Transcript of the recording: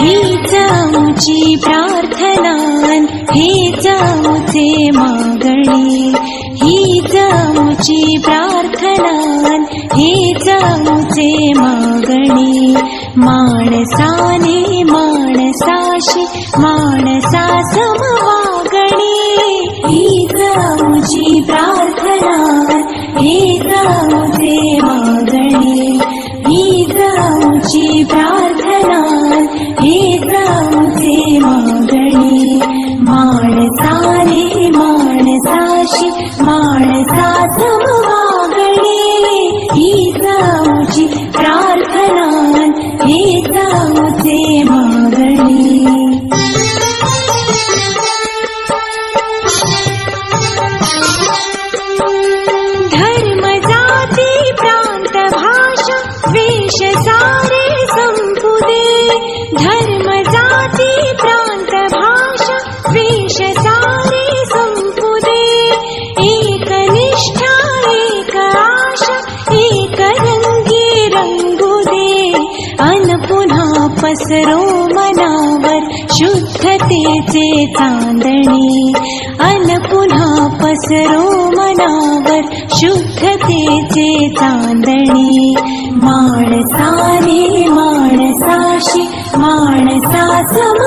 हीच आमची प्रार्थना हेच आमचे मागणी हीच आमची प्रार्थना हेच आमचे मागणी माणसाने माणसाशी माणसा समवागणी हीच आमची प्रार्थना हेच आमचे मागणी हीच आमची प्रार्थना हेच आमचे मागणी माणसाने माणसाशी माणसा समवागणी हीच आमची प्रार्थना हेच आमचे मागणी धर्म जाती प्रांत भाषा वेश सारे संपुदे धर्म जाती प्रांत भाषा वेश सारे संपुदे एक निष्ठा एक आशा एक रंगी रंगुदे अन पुन्हा पसरो मनावर शुद्धतेचे चांदणे अन पुन्हा पसरो मनावर शुद्धतेचे चांदणे माणसाने माणसाशी माणसा सम